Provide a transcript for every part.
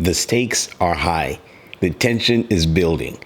The stakes are high. The tension is building.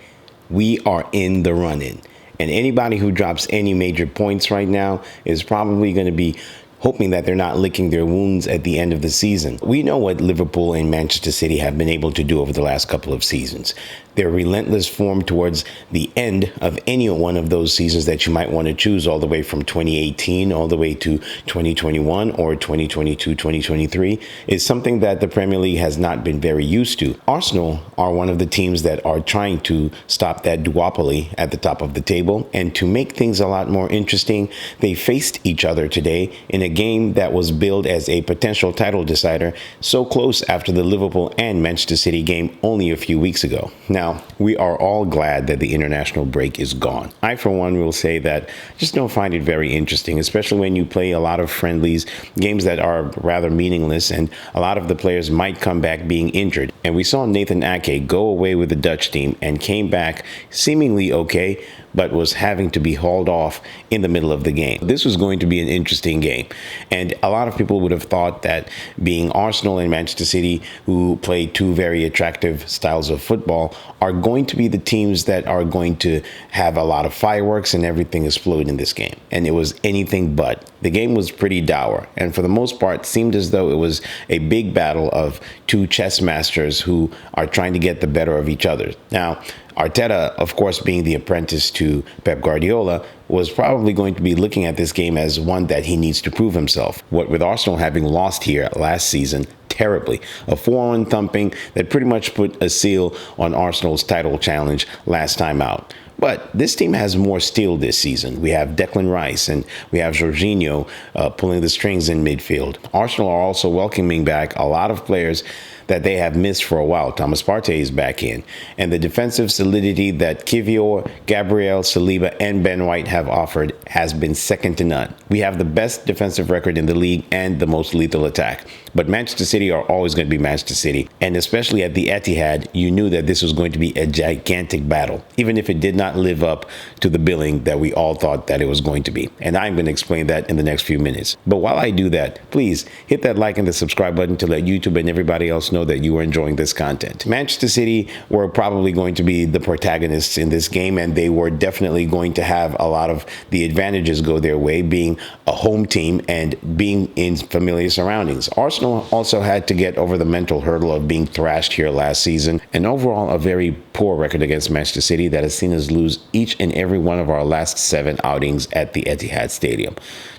We are in the run-in. And anybody who drops any major points right now is probably going to be hoping that they're not licking their wounds at the end of the season. We know what Liverpool and Manchester City have been able to do over the last couple of seasons. Their relentless form towards the end of any one of those seasons that you might want to choose, all the way from 2018 all the way to 2021 or 2022, 2023, is something that the Premier League has not been very used to. Arsenal are one of the teams that are trying to stop that duopoly at the top of the table. And to make things a lot more interesting, they faced each other today in a game that was billed as a potential title decider, so close after the Liverpool and Manchester City game only a few weeks ago. Now, we are all glad that the international break is gone. I, for one, will say that I just don't find it very interesting, especially when you play a lot of friendlies, games that are rather meaningless, and a lot of the players might come back being injured. And we saw Nathan Ake go away with the Dutch team and came back seemingly okay, but was having to be hauled off in the middle of the game. This was going to be an interesting game. And a lot of people would have thought that being Arsenal and Manchester City, who play two very attractive styles of football, are going to be the teams that are going to have a lot of fireworks and everything explode in this game. And it was anything but. The game was pretty dour, and for the most part seemed as though it was a big battle of two chess masters who are trying to get the better of each other. Now, Arteta, of course, being the apprentice to Pep Guardiola, was probably going to be looking at this game as one that he needs to prove himself. What with Arsenal having lost here last season terribly, a 4-1 thumping that pretty much put a seal on Arsenal's title challenge last time out. But this team has more steel this season. We have Declan Rice and we have Jorginho pulling the strings in midfield. Arsenal are also welcoming back a lot of players that they have missed for a while. Thomas Partey is back in. And the defensive solidity that Kivior, Gabriel, Saliba, and Ben White have offered has been second to none. We have the best defensive record in the league and the most lethal attack. But Manchester City are always going to be Manchester City. And especially at the Etihad, you knew that this was going to be a gigantic battle, even if it did not live up to the billing that we all thought that it was going to be. And I'm going to explain that in the next few minutes. But while I do that, please hit that like and the subscribe button to let YouTube and everybody else know that you are enjoying this content. Manchester City were probably going to be the protagonists in this game, and they were definitely going to have a lot of the advantages go their way, being a home team and being in familiar surroundings. Arsenal also had to get over the mental hurdle of being thrashed here last season, and overall a very poor record against Manchester City that has seen us lose each and every one of our last 7 outings at the Etihad Stadium.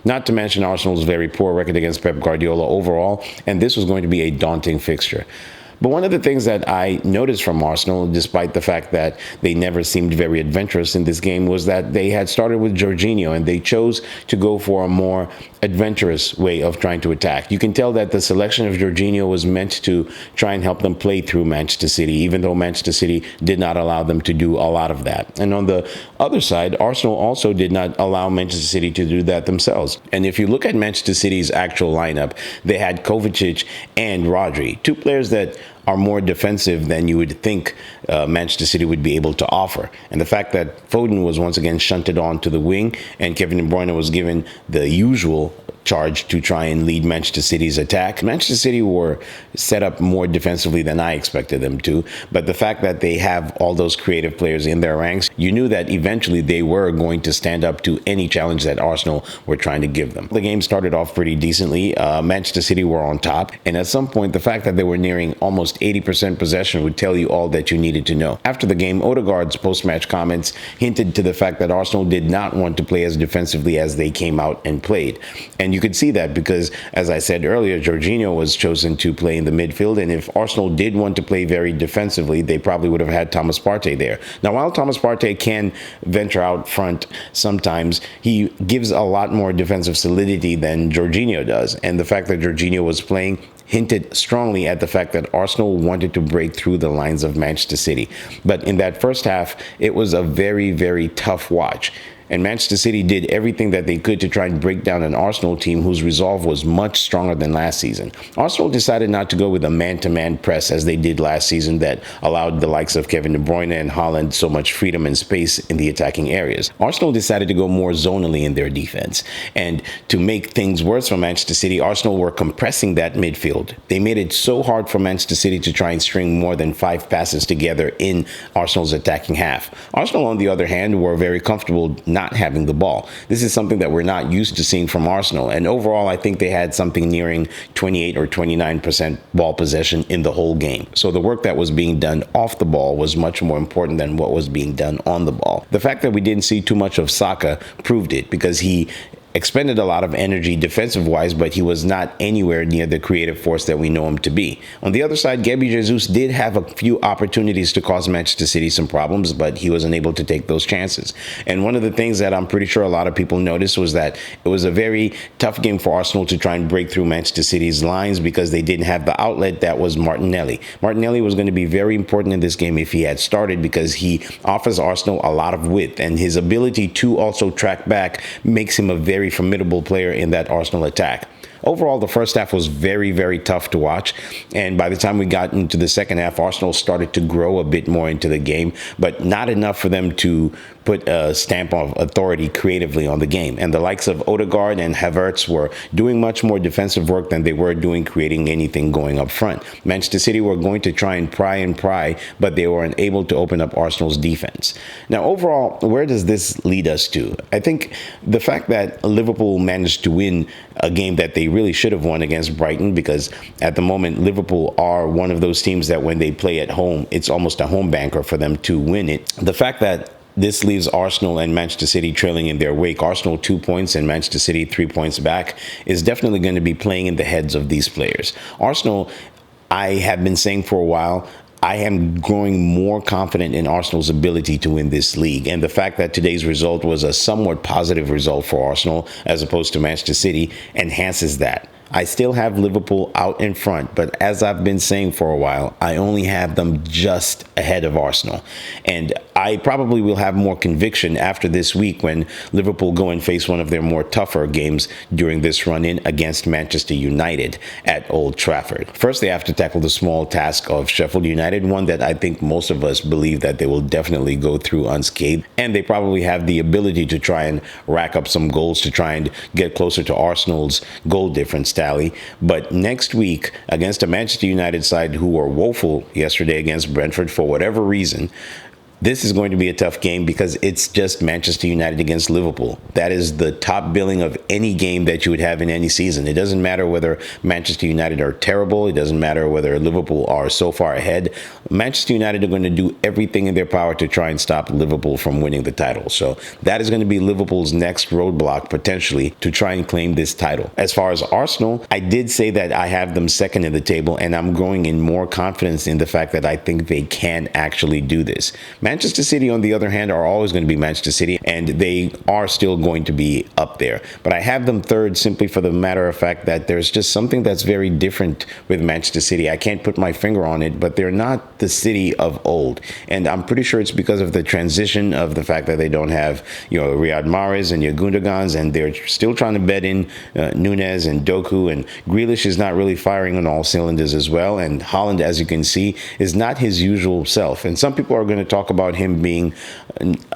Not to mention Arsenal's very poor record against Pep Guardiola overall, and this was going to be a daunting fixture. But one of the things that I noticed from Arsenal, despite the fact that they never seemed very adventurous in this game, was that they had started with Jorginho and they chose to go for a more adventurous way of trying to attack. You can tell that the selection of Jorginho was meant to try and help them play through Manchester City, even though Manchester City did not allow them to do a lot of that. And on the other side, Arsenal also did not allow Manchester City to do that themselves. And if you look at Manchester City's actual lineup, they had Kovacic and Rodri, two players that are more defensive than you would think Manchester City would be able to offer. And the fact that Foden was once again shunted on to the wing and Kevin De Bruyne was given the usual charge to try and lead Manchester City's attack. Manchester City were set up more defensively than I expected them to, but the fact that they have all those creative players in their ranks, you knew that eventually they were going to stand up to any challenge that Arsenal were trying to give them. The game started off pretty decently. Manchester City were on top, and at some point the fact that they were nearing almost 80% possession would tell you all that you needed to know. After the game, Odegaard's post-match comments hinted to the fact that Arsenal did not want to play as defensively as they came out and played. And you could see that because, as I said earlier, Jorginho was chosen to play in the midfield, and if Arsenal did want to play very defensively, they probably would have had Thomas Partey there. Now, while Thomas Partey can venture out front sometimes, he gives a lot more defensive solidity than Jorginho does, and the fact that Jorginho was playing hinted strongly at the fact that Arsenal wanted to break through the lines of Manchester City. But in that first half, it was a very, very tough watch. And Manchester City did everything that they could to try and break down an Arsenal team whose resolve was much stronger than last season. Arsenal decided not to go with a man-to-man press as they did last season that allowed the likes of Kevin De Bruyne and Haaland so much freedom and space in the attacking areas. Arsenal decided to go more zonally in their defense. And to make things worse for Manchester City, Arsenal were compressing that midfield. They made it so hard for Manchester City to try and string more than 5 passes together in Arsenal's attacking half. Arsenal, on the other hand, were very comfortable not having the ball. This is something that we're not used to seeing from Arsenal. And overall, I think they had something nearing 28 or 29% ball possession in the whole game. So the work that was being done off the ball was much more important than what was being done on the ball. The fact that we didn't see too much of Saka proved it, because he expended a lot of energy defensive-wise, but he was not anywhere near the creative force that we know him to be. On the other side, Gabriel Jesus did have a few opportunities to cause Manchester City some problems, but he was unable to take those chances. And one of the things that I'm pretty sure a lot of people noticed was that it was a very tough game for Arsenal to try and break through Manchester City's lines because they didn't have the outlet that was Martinelli. Martinelli was going to be very important in this game if he had started, because he offers Arsenal a lot of width, and his ability to also track back makes him a very formidable player in that Arsenal attack. Overall, the first half was very, very tough to watch. And by the time we got into the second half, Arsenal started to grow a bit more into the game, but not enough for them to put a stamp of authority creatively on the game. And the likes of Odegaard and Havertz were doing much more defensive work than they were doing creating anything going up front. Manchester City were going to try and pry, but they were unable to open up Arsenal's defense. Now, overall, where does this lead us to? I think the fact that Liverpool managed to win a game that they really should have won against Brighton, because at the moment, Liverpool are one of those teams that when they play at home, it's almost a home banker for them to win it. The fact that this leaves Arsenal and Manchester City trailing in their wake, Arsenal 2 points and Manchester City 3 points back, is definitely going to be playing in the heads of these players. Arsenal, I have been saying for a while, I am growing more confident in Arsenal's ability to win this league. And the fact that today's result was a somewhat positive result for Arsenal as opposed to Manchester City enhances that. I still have Liverpool out in front, but as I've been saying for a while, I only have them just ahead of Arsenal. And I probably will have more conviction after this week when Liverpool go and face one of their more tougher games during this run-in against Manchester United at Old Trafford. First, they have to tackle the small task of Sheffield United, one that I think most of us believe that they will definitely go through unscathed. And they probably have the ability to try and rack up some goals to try and get closer to Arsenal's goal difference tally. But next week, against a Manchester United side who were woeful yesterday against Brentford for whatever reason, this is going to be a tough game because it's just Manchester United against Liverpool. That is the top billing of any game that you would have in any season. It doesn't matter whether Manchester United are terrible. It doesn't matter whether Liverpool are so far ahead. Manchester United are going to do everything in their power to try and stop Liverpool from winning the title. So that is going to be Liverpool's next roadblock, potentially, to try and claim this title. As far as Arsenal, I did say that I have them second in the table, and I'm growing in more confidence in the fact that I think they can actually do this. Manchester City, on the other hand, are always going to be Manchester City, and they are still going to be up there. But I have them third simply for the matter of fact that there's just something that's very different with Manchester City. I can't put my finger on it, but they're not the City of old. And I'm pretty sure it's because of the transition of the fact that they don't have, Riyad Mahrez and your Gundogans, and they're still trying to bet in Nunez and Doku, and Grealish is not really firing on all cylinders as well. And Haaland, as you can see, is not his usual self. And some people are going to talk about him being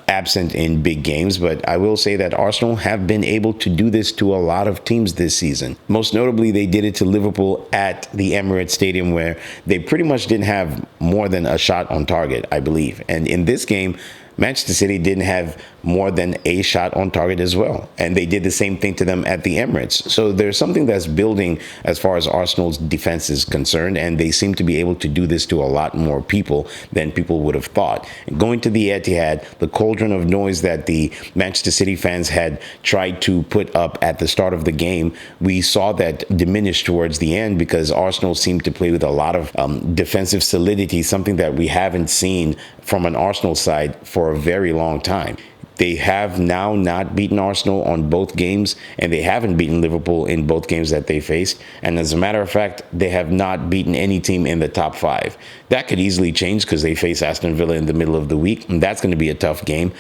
absent in big games, but I will say that Arsenal have been able to do this to a lot of teams this season. Most notably, they did it to Liverpool at the Emirates Stadium, where they pretty much didn't have more than a shot on target, I believe. And in this game, Manchester City didn't have more than a shot on target as well. And they did the same thing to them at the Emirates. So there's something that's building as far as Arsenal's defense is concerned, and they seem to be able to do this to a lot more people than people would have thought. Going to the Etihad, the cauldron of noise that the Manchester City fans had tried to put up at the start of the game, we saw that diminish towards the end because Arsenal seemed to play with a lot of defensive solidity, something that we haven't seen from an Arsenal side for a very long time. They have now not beaten Arsenal on both games, and they haven't beaten Liverpool in both games that they faced. And as a matter of fact, they have not beaten any team in the top 5. That could easily change because they face Aston Villa in the middle of the week, and that's going to be a tough game.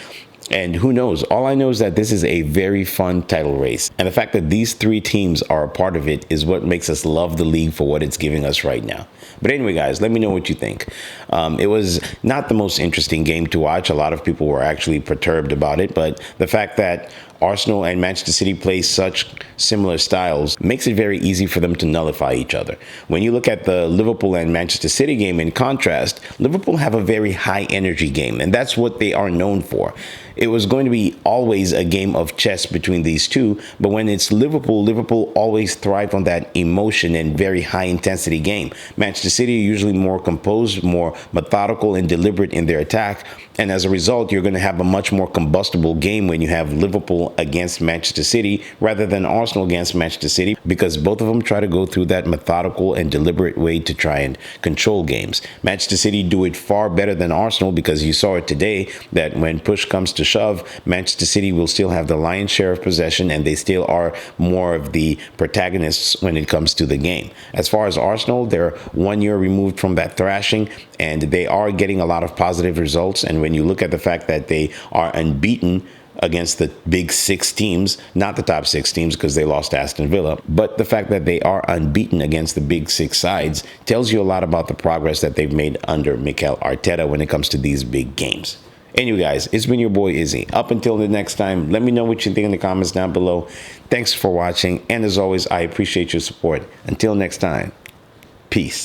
And who knows? All I know is that this is a very fun title race. And the fact that these three teams are a part of it is what makes us love the league for what it's giving us right now. But anyway, guys, let me know what you think. It was not the most interesting game to watch. A lot of people were actually perturbed about it. But the fact that Arsenal and Manchester City play such similar styles makes it very easy for them to nullify each other. When you look at the Liverpool and Manchester City game in contrast, Liverpool have a very high energy game, and that's what they are known for. It was going to be always a game of chess between these two, but when it's Liverpool, Liverpool always thrive on that emotion and very high intensity game. Manchester City are usually more composed, more methodical and deliberate in their attack, and as a result, you're going to have a much more combustible game when you have Liverpool against Manchester City rather than Arsenal against Manchester City, because both of them try to go through that methodical and deliberate way to try and control games. Manchester City do it far better than Arsenal, because you saw it today that when push comes to shove, Manchester City will still have the lion's share of possession, and they still are more of the protagonists when it comes to the game. As far as Arsenal, they're 1 year removed from that thrashing, and they are getting a lot of positive results. And when you look at the fact that they are unbeaten against the big six teams, not the top six teams because they lost to Aston Villa, but the fact that they are unbeaten against the big six sides tells you a lot about the progress that they've made under Mikel Arteta when it comes to these big games. Anyway, guys, it's been your boy Izzy. Up until the next time, let me know what you think in the comments down below. Thanks for watching, and as always, I appreciate your support. Until next time, peace.